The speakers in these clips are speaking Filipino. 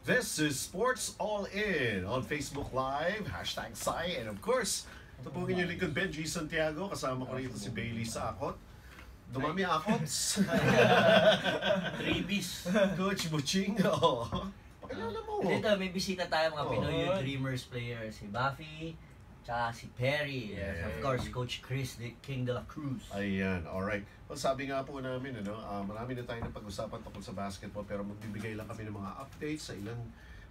This is Sports All In on Facebook Live, #Sai, and of course, ito po ang inyong lingkod, Benji Santiago. Kasama ko rito si Bailey sa akot. Dumami akots. Freebies. Coach Buching, oh. Pakilala mo. Dito, may bisita tayo mga Pinoy Dreamers players. Si Buffy, tsaka si Perry. Yes, of course, Coach Chris, the King de la Cruz. Ayan, alright. Well, sabi nga po namin, marami na tayo na pag-usapan tungkol sa basketball, pero magbibigay lang kami ng mga updates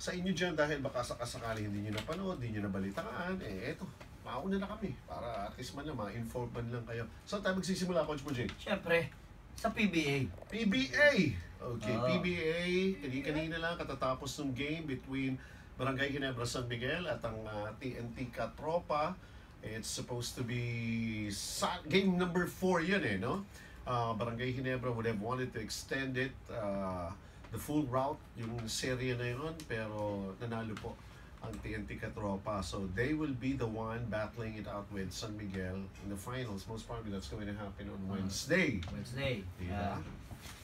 sa inyo dyan dahil baka sakasakali hindi nyo napanood, hindi nyo nabalitaan. Eto, mauna na kami para at least man na ma-inform man lang kayo. Saan tayo magsisimula, Coach Mujay? Siyempre, sa PBA. PBA! Okay, PBA. Kanina lang katatapos ng game between Barangay Ginebra San Miguel at ang TNT Katropa. It's supposed to be game number 4 yun no? Barangay Ginebra would have wanted to extend it the full route, yung serye na yun, pero nanalo po ang TNT Katropa. So they will be the one battling it out with San Miguel in the finals. Most probably that's going to happen on Wednesday. Yeah.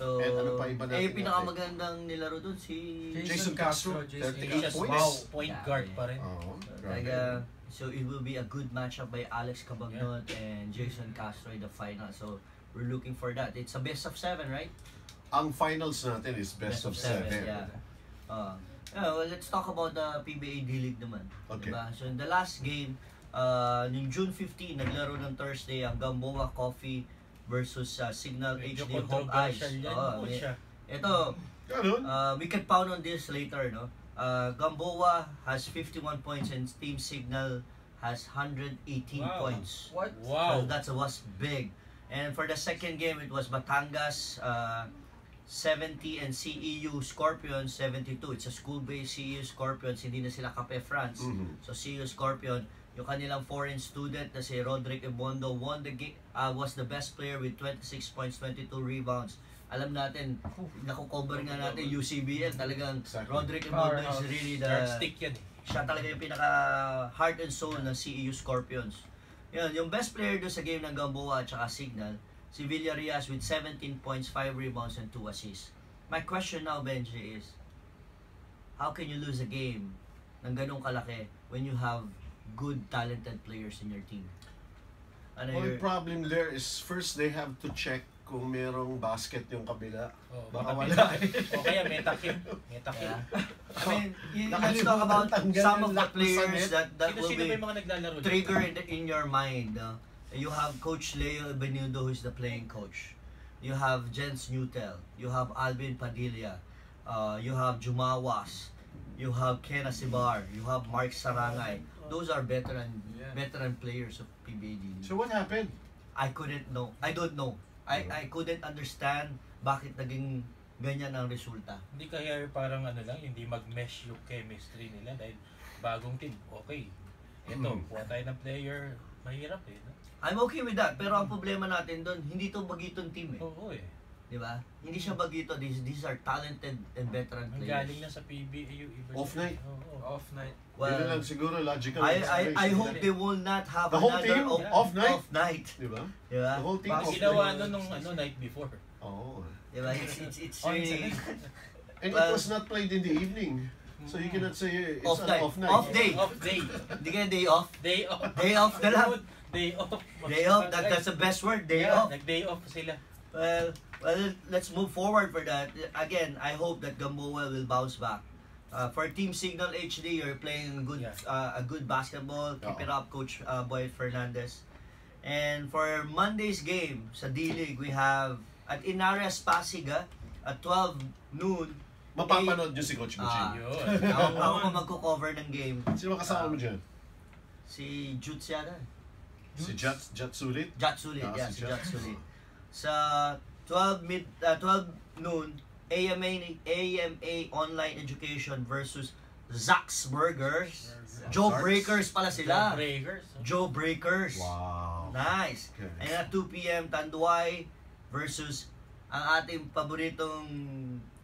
So, ano pa iba natin pinakamagandang nilaro dun si Jason Castro. 38 points. Wow, point guard pa rin. So it will be a good matchup by Alex Cabagnot and Jason Castro in the final. So we're looking for that. It's a best of 7, right? Ang finals natin is best of 7. Yeah. Well, let's talk about the PBA D-League naman. Okay. Diba? So in the last game, yung June 15, naglaro ng Thursday ang Gamboa Coffee versus Signal HD Home Eyes. Ito, we can pound on this later, no? Gamboa has 51 points and Team Signal has 118 points. What? Wow. So that was big. And for the second game, it was Batangas 70 and CEU Scorpions 72. It's a school-based CEU Scorpions, hindi na sila Cape France. So CEU Scorpion, yung kanilang foreign student na si Roderick Ebondo won the game, was the best player with 26 points, 22 rebounds. Alam natin, nakukover nga natin UCBL, talagang Roderick Ebondo is really the siya talaga yung pinaka heart and soul ng CEU Scorpions. Yun, yung best player doon sa game ng Gamboa at saka Signal, si Villarias with 17 points, 5 rebounds, and 2 assists. My question now, Benji, is how can you lose a game ng ganong kalaki when you have good, talented players in your team? The problem there is first they have to check kung merong basket yung kabila. Baka wala. O kaya metakim. I mean, let's talk about some of the players that will be trigger in your mind. You have Coach Leo Benudo, who's the playing coach. You have Jens Newtel. You have Alvin Padilla. You have Jumawas. You have Ken Asibar. You have Mark Sarangay. Those are veteran players of PBA. So what happened? I couldn't know. I don't know. I couldn't understand bakit naging ganyan ang resulta. Hindi kaya parang hindi mag-mesh yung chemistry nila dahil bagong team. Okay. Ito, kuha tayo ng player, mahirap no? I'm okay with that, pero ang problema natin doon, hindi to Bagiton team Oo Di ba? Hindi siya Bagito. These are talented and veteran players. Galing na sa PBA yung iba. Off-night. Off-night. Well, yun lang siguro logical. I hope they will not have the whole team off-night. Di ba? The whole team off-night. Ginawa nung night before. Di ba? It's really... And it was not played in the evening. So you cannot say it's an off-night. Off-day. Hindi kaya day off. Day off. Day off na lang. Day off. Day off. That's the best word. Day off. Nag-day off sila. Well, let's move forward for that. Again, I hope that Gamboa will bounce back. For Team Signal HD, you're playing a good basketball. Keep it up, Coach Boy Fernandez. And for Monday's game sa D-League, we have at Inarias Pasig at 12 noon. Mapapanood nyo si Coach Buching. Ako magko-cover ng game. Sino kasama mo dyan? Si Jutz yata. Si Jat Sulit? Jat Sulit, si Jat Sulit. Sa 12 noon, AMA Online Education versus Zax Burgers. Joe Breakers pala sila. Joe Breakers. Wow. Nice. Okay. And at 2 p.m. Tanduay versus ang ating paboritong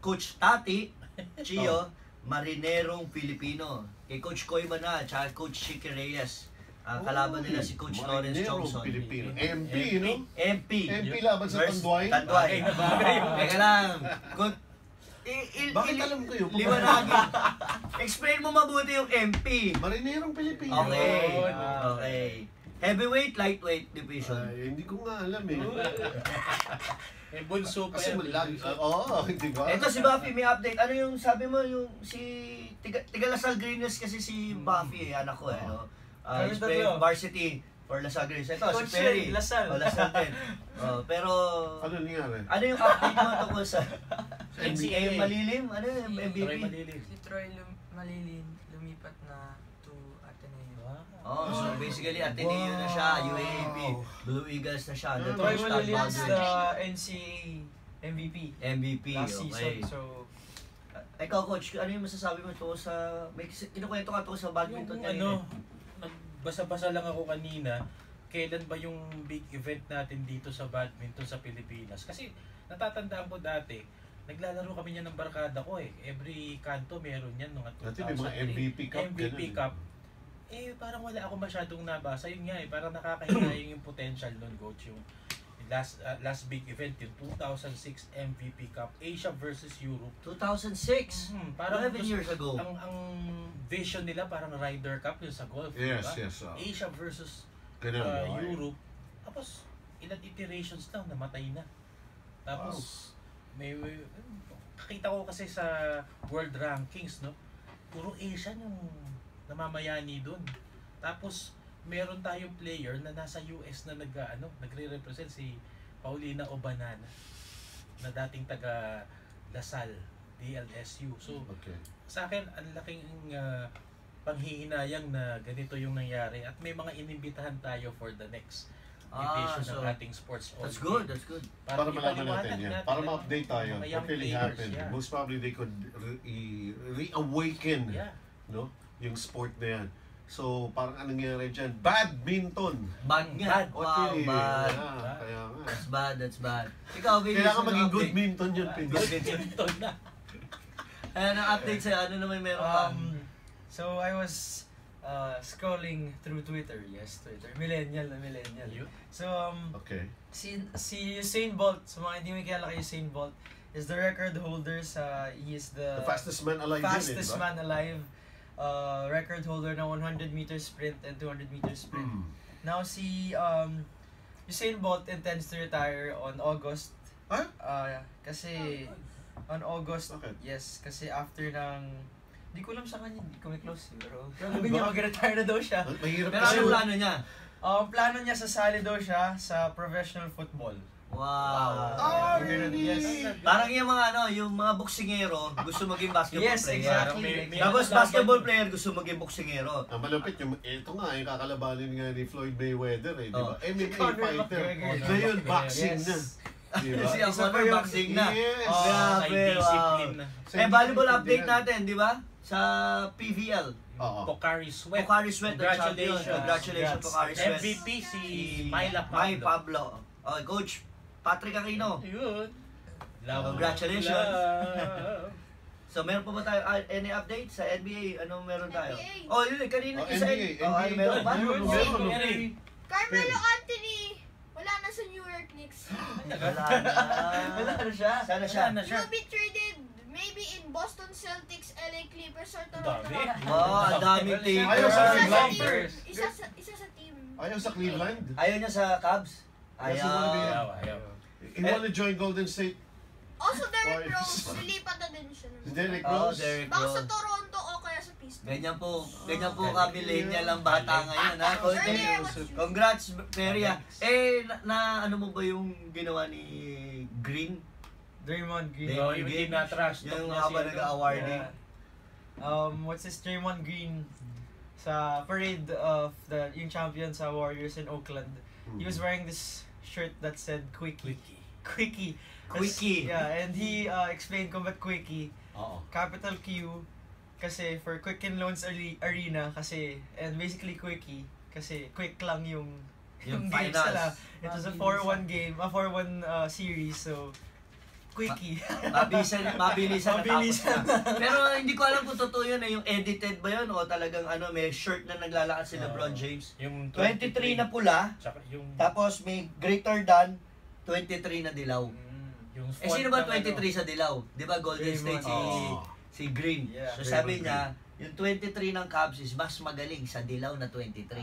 Coach Tati, Chio, Marinerong Filipino. Kay Coach Koy Bana at Coach Chicky Reyes. Kalaban nila si Coach Lawrence Marinero, Johnson. Pilipino. MP, no? MP. MP laban sa Versus Tanduay. Tanduay. Bagay na bagay. Teka lang. Bakit alam ko yun? Liwanagin. Explain mo mabuti yung MP. Marinerong Pilipino. Okay. Okay. Heavyweight, lightweight division. Ay, hindi ko nga alam eh. Bunso pa Kasi yan. malag... Oo, di ba? Ito si Buffy, may update. Ano yung sabi mo, yung si Tiga Lasal Greens kasi si Buffy, anak ko eh. No? He's playing varsity for Lasal Greens. Ito, si Perry. Lasal. Lasal din. Pero, Ano nangyari? ano yung update mo tungkol sa NCAA. Malilim? Ano yung Troy MVP? Malilim. Si Troy Malilin lumipat na to Ateneo. Oh, so basically Ateneo na siya, UAAP, Blue Eagles na siya. Troy Troy Stan Malilin's Baldwin. the NCAA MVP MVP, last season. okay. So, Ikaw, Coach, ano yung masasabi mo tungkol sa... May kinukwento ka tungkol sa badminton Yung kanina. nagbasa-basa lang ako kanina, kailan ba yung big event natin dito sa badminton sa Pilipinas? Kasi natatandaan ko dati, naglalaro kami niyan ng barkada ko eh. Every kanto meron yan nung Dati may mga 2003. MVP Cup. MVP ganun, Cup. Parang wala ako masyadong nabasa. Yun nga parang nakakahinayang yung potential nun, Coach. Yung last big event, yung 2006 MVP Cup, Asia versus Europe. 2006? Parang 11 years ago. Ang vision nila parang Ryder Cup yung sa golf, Yes, diba? yes. Asia versus Ganun, okay. Europe. Tapos ilang iterations lang namatay na. Tapos may nakita ko kasi sa world rankings, no. Puro Asian yung namamayani doon. Tapos meron tayong player na nasa US na nagre-represent, si Paulina Obanana na dating taga Lasal, DLSU. So Okay. sa akin ang laking panghihinayang na ganito yung nangyari at may mga inimbitahan tayo for the next division ng ating sports That's all good, day. that's good. Para malaman ipaliwanag natin yan. natin Para ang ma-update tayo. mga What young really players, happened. yeah. Most probably they could reawaken Yeah. no, yung sport na yan. So, parang anong nangyari dyan? Badminton! Bad nga. Bad. Wow, Okay. bad. Yeah, kaya nga. That's bad, that's bad. Ikaw, Vinny, Kailangan ano maging update? good minton yun, Pindi. Badminton na. Ano ang update sa'yo? Ano naman meron ka? so I was scrolling through Twitter. Yes, Twitter. Millennial na millennial. Yun. So, Okay. si Usain Bolt, sa mga hindi mo kilala kay Usain Bolt, is the record holder sa, he is The fastest man alive din, fastest man alive, record holder ng 100 meter sprint and 200 meter sprint. Now si Usain Bolt intends to retire on August. Huh? Kasi on August, Bakit? yes, kasi after ng hindi ko alam sa kanya, hindi ko may close pero sabi niya mag-retire na daw siya. Mahirap Pero kasi. anong plano niya? Ang plano niya sasali daw siya sa professional football. Wow. Oh, Ganun, really? yes. Parang yung mga boksingero gusto maging basketball Yes, player. exactly. May Tapos laban. basketball player gusto maging boksingero. Ang malapit yung, ito nga, yung kakalabanin nga ni Floyd Mayweather eh, di ba? Oh. MMA Conor fighter. McGregor. Ngayon, boxing Yes. na. Di ba? Kasi ang Isa pa Conor yung- boxing na. Yes. Oh, grabe, wow. Discipline na. Volleyball update natin, di ba? Sa PVL. Oo. Pocari Sweat. Pocari Sweat, the champion. Congratulations. Congratulations, Congrats. Pocari Sweat. MVP si Myla May Pablo. Pablo. Coach Patrick Aquino. Yun. Congratulations. Love. So, meron pa ba tayo any update sa NBA? Anong meron tayo? NBA. Oh, yun, kanina Oh, isa. NBA, Oh, NBA. meron ba? Meron, Yun, meron. Mary. Carmelo Anthony, wala na sa New York Knicks. Wala na. Wala na siya. Sana siya. Wala na siya. He'll be traded maybe in Boston Celtics, LA Clippers, or Toronto Dami. Raptors. Oh, ang daming team. Ayaw sa Isa sa Cleveland. team. Isa sa team. Ayaw sa Cleveland. Ayaw niya sa Cubs? Yes, he wanna be- Ayaw, ayaw. He wanna join Golden State. Also, Derrick Why? Rose, lilipat na din siya. Si Derrick Oh, Rose. Derrick Baka sa Rose. Toronto o kaya sa Pistons. Ganyan po ka millennial ang bata ngayon, ha? Coach, Earlier was congrats, Peria. Ano mo ba yung ginawa ni Green? Draymond Green. Draymond Yung Green. team na trash talk Yung niya habang si- nag-awarding. What's his Draymond Green sa parade of yung champion sa Warriors in Oakland. He was wearing this shirt that said Quickie. Quickie. Quickie. Yeah, and he explained kung ba't Quickie. Oo. Capital Q kasi for Quicken Loans Arena kasi and basically Quickie kasi quick lang yung Yung games finals. nila. It was a 4-1 game, a 4-1 series. So Quickie. Mabilisan natapos na. Pero hindi ko alam kung totoo yun yung edited ba yun o talagang may shirt na naglalakad si LeBron James. Yung 23 na pula, Tsaka yung tapos may greater than 23 na dilaw. yung Sino ba 23 sa dilaw? Di ba Golden State Oh. si Green? Yeah. So sabi niya, yung 23 ng Cubs is mas magaling sa dilaw na 23.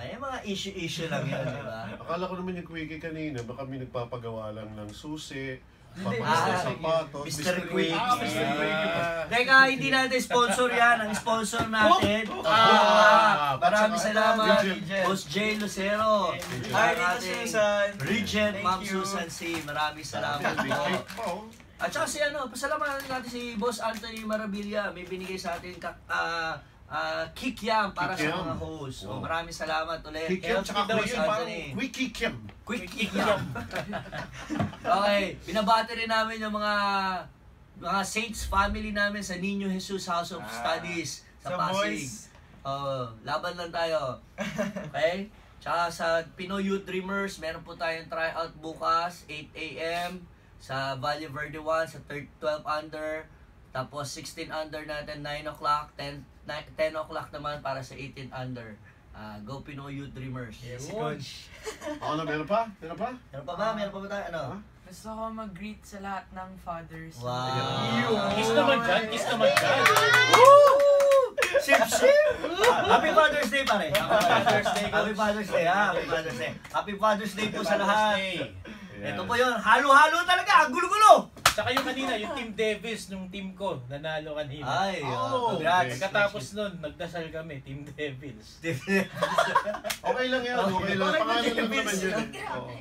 Yung mga issue lang yun, di ba? Akala ko naman yung Quickie kanina, baka may nagpapagawa lang ng susi, Hindi, papalis ng Mr. sapatos. Mr. Quickie. Mr. Quickie. Teka, hindi natin sponsor yan. Ang sponsor natin. Maraming salamat. Regent. Boss Jay Lucero. Hi, Ang Tito ating Susan. Regent, Thank Ma'am you. Susan C. Maraming salamat Big po. cake pa, oh. At saka pasalamatan natin si Boss Anthony Marabilia. May binigay sa atin kikiam para sa Kikiam. mga host. So, Wow. maraming salamat ulit. Kikiam tsaka Boss Quickie, parang Anthony. Quickie Kim. Quick kikiam. Okay, binabati rin namin yung mga Saints family namin sa Niño Jesus House of Studies sa So, Pasig. boys, Laban lang tayo. Okay? Tsaka sa Pinoy Youth Dreamers, meron po tayong tryout bukas, 8 a.m. sa Valle Verde 1, sa 12 under. Tapos 16 under natin, 9 o'clock. 10 o'clock naman para sa 18 under. Go Pinoy Youth Dreamers. Yes, Yun. coach. Ano, meron pa? Meron pa? Meron pa ba? Meron pa ba tayo? Ano? Gusto ko mag-greet sa lahat ng fathers. Wow! Kiss naman dyan, kiss naman dyan. Ship, ship! Happy Father's Day pare! Father's Day, Happy Coach. Father's Day, ha? Happy Father's Day. Happy Father's Day po sa lahat. Day. Ito po yun, halo-halo talaga, ang gulo-gulo! Saka yung kanina, yung Team Davis, nung team ko, nanalo kanina. Ay, Oh, congrats. Pagkatapos nun, nagdasal kami, Team Devils. Okay lang yan, okay lang. Okay, Pangalan lang Davis. naman yun. Oo.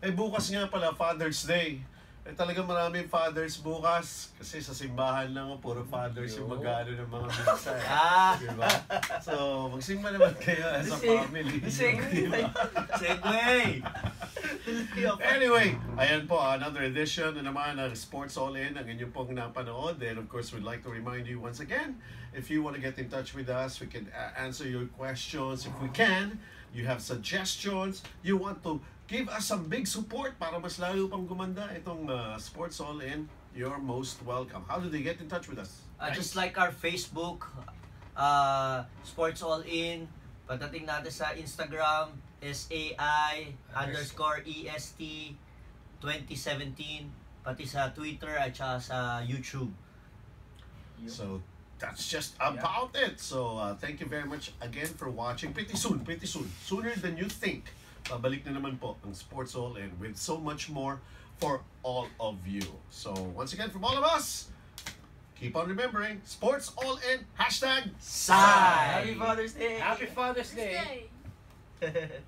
Bukas nga pala, Father's Day. Talagang maraming fathers bukas. Kasi sa simbahan lang, puro fathers yung mag-ano ng mga misa. Diba? So, magsimba naman kayo as a family. Diba? Segway! Anyway, ayan po, another edition na naman ng Sports All In, ang inyong pong napanood. And of course, we'd like to remind you once again, if you want to get in touch with us, we can answer your questions. If we can, you have suggestions, you want to give us some big support para mas lalo pang gumanda itong Sports All In, you're most welcome. How do they get in touch with us? Just like our Facebook, Sports All In, pagdating natin sa Instagram, SAI_EST 2017, pati sa Twitter at saka sa YouTube. So that's just about it. So thank you very much again for watching. Pretty soon, sooner than you think. Pabalik na naman po ang Sports All In with so much more for all of you. So once again from all of us, keep on remembering, Sports All In, #SAI. Happy Father's Day! Happy Father's Day! Stay.